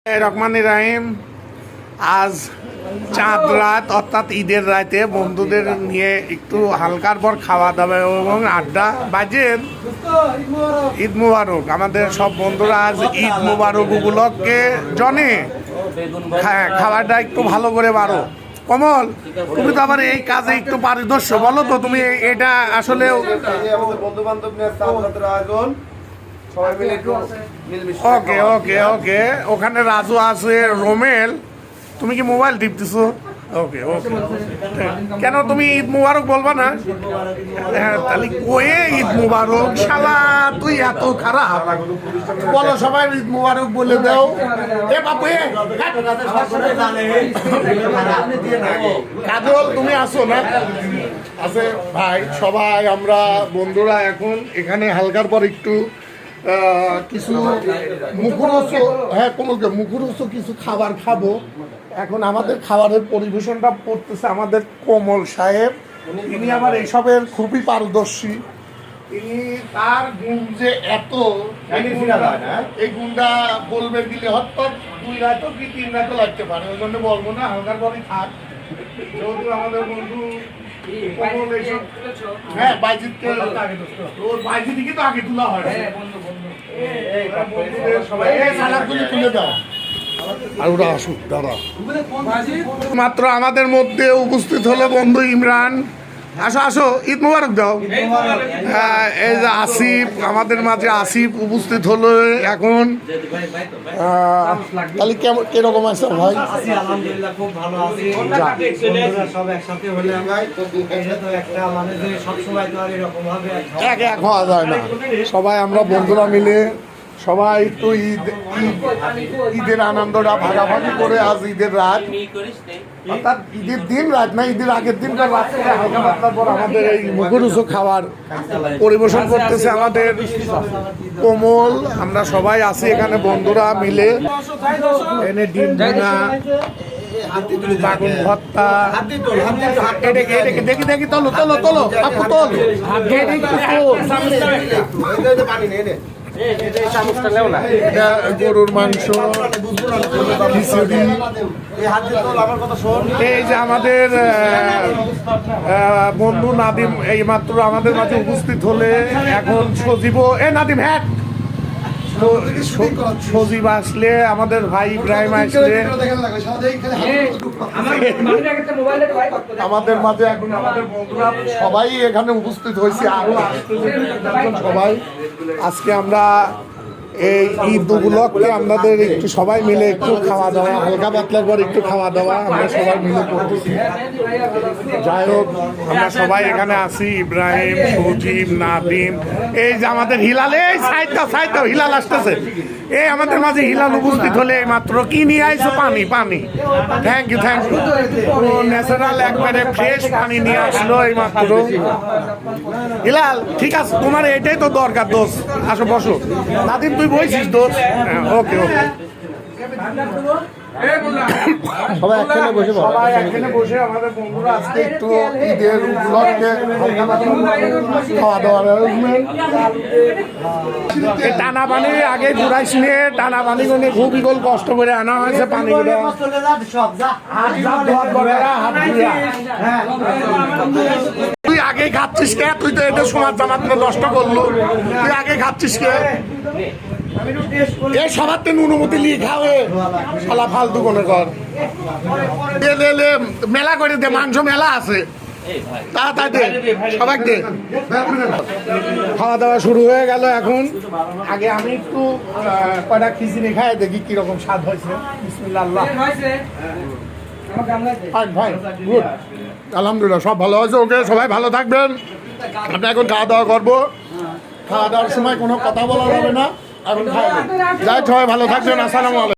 রহমান রাহিম। আজ চাঁদ রাত অর্থাৎ ঈদের রাতে বন্ধুদের নিয়ে একটু হালকার পর খাওয়া দাওয়া এবং আড্ডা বাজেন। ঈদ মুবারক আমাদের সব বন্ধুরা, আজ ঈদ মুবারক উপলক্ষে জনে খাওয়াটা একটু ভালো করে বারো। কমল, তুমি তো আবার এই কাজে একটু পারদর্শ, বলো তো তুমি এটা আসলে বন্ধু বান্ধব আয়োজন। ওকে ওকে ওকে, ওখানে রাজু আছে, রোমেল। তুমি কি মোবাইল টিপতেছো? ওকে ওকে, কেন তুমি ঈদ মুবারক বলবা না? হ্যাঁ, তাহলে কয়ে ঈদ মুবারক। শালা তুই এত খারাপ, বলো সবাই ঈদ মুবারক বলে দাও। এ বাপু, কাজল তুমি আসো না? আছে ভাই, সবাই আমরা বন্ধুরা এখন এখানে হালকার পর একটু কিছু মুখরোচ, হ্যাঁ কোনো মুখরোচ কিছু খাবার খাবো। এখন আমাদের খাবারের পরিবেশনটা করতেছে আমাদের কমল সাহেব। তিনি আবার এইসবের খুবই পারদর্শী। তিনি তার গুণ যে এত, এই গুণটা বলবে দিলে হয়তো 2 রাতও কি 3 রাতও লাগতে পারে। ওই জন্য বলবো না, হালকার পরই থাক। যেহেতু আমাদের বন্ধু কমল এইসব, হ্যাঁ বাইজিৎকে, ওর বাইজিৎকে তো আগে তোলা হয়। মাত্র আমাদের মধ্যে উপস্থিত হলো বন্ধু ইমরান। আসো আসো, ঈদ মুবারক দাও। এই যে আসিফ আমাদের মাঝে, আসিফ উপস্থিত হলো এখন। তাহলে কেমন কিরকম আছে ভাই? আলহামদুলিল্লাহ খুব ভালো আছি। সব একসাথে হলে একটা মানে যে সবসময় তো আর এরকম ভাবে এক হওয়া যায় না। সবাই আমরা বন্ধুরা মিলে সবাই একটু ঈদের আনন্দটা ভাগাভাগি করে, আজ ঈদের রাত অর্থাৎ ঈদের দিন রাত না, ঈদের আগের দিনকার রাত্রে হালকা পাতলার পর আমাদের এই মুখরোচক খাবার পরিবেশন করতেছে আমাদের কোমল। আমরা সবাই আছি এখানে বন্ধুরা মিলে। এনে ডিম ভুনা, বাগুন ভর্তা, দেখি দেখি তোলো তোলো তোলো আপু তোল, গরুর মাংস, খিচুড়ি। এই যে আমাদের বন্ধু নাদিম এই মাত্র আমাদের মাঝে উপস্থিত হলে এখন সজীব, নাদিম হ্যাঁ সজীব আসলে, আমাদের ভাই ইব্রাহিম আসলে আমাদের মাঝে এখন আমাদের বন্ধুরা সবাই এখানে উপস্থিত হয়েছে, আরো সবাই। আজকে আমরা এই ঈদ উপলক্ষে আমাদের একটু সবাই মিলে একটু খাওয়া দাওয়া, হালকা পাতলার পর একটু খাওয়া দাওয়া আমরা সবাই মিলে করতেছি। যাই হোক, আমরা সবাই এখানে আছি, ইব্রাহিম, সজীব, নাদিম, এই যে আমাদের হিলাল, এই সাইডটাও হিলাল আসতেছে। এই আমাদের মাঝে হিলাল উপস্থিত হলে এই মাত্র কি নিয়ে আইছো? পানি পানি, thank you thank you. Natural একবারে ফ্রেশ পানি নিয়ে আসলো এই মাত্র। হিলাল ঠিক আছে, তোমার এটাই তো দরকার দোস্ত, আসো বসো। নাদিম তুই বলছিস দোস্ত? ওকে ওকে, সবাই একখানে বসে আমাদের বন্ধুরা আজকে একটু ঈদের উপলক্ষে খাওয়া দাওয়ার অ্যারেঞ্জমেন্ট। টানা পানি আগে ঘুরাইস নিয়ে, টানা পানি গুলো খুবই গোল কষ্ট করে আনা হয়েছে পানিগুলো। তুই আগে খাচ্ছিস কে? তুই তো এটা সমাজ মাত্র নষ্ট করলো, তুই আগে খাচ্ছিস কে? এ সবার তো নুনমতি লিয়ে খাওয়ে, শালা ফালতু কোনে কর। মেলা করে দে, মাংস মেলা আছে, তাড়াতাড়ি দে সবাই দে। খাওয়া দাওয়া শুরু হয়ে গেল এখন। আগে আমি একটু কয়টা খিচুড়ি খাই, দেখি কিরকম স্বাদ হয়েছে। বিসমিল্লাহ। ভাই গুড, আলহামদুলিল্লাহ সব ভালো হয়েছে। ওকে, সবাই ভালো থাকবেন। আমরা এখন খাওয়া দাওয়া করবো। খাওয়া দাওয়ার সময় কোনো কথা বলা যাবে না, এখন খাওয়া। যাই, সবাই ভালো থাকবেন। আসসালামু আলাইকুম।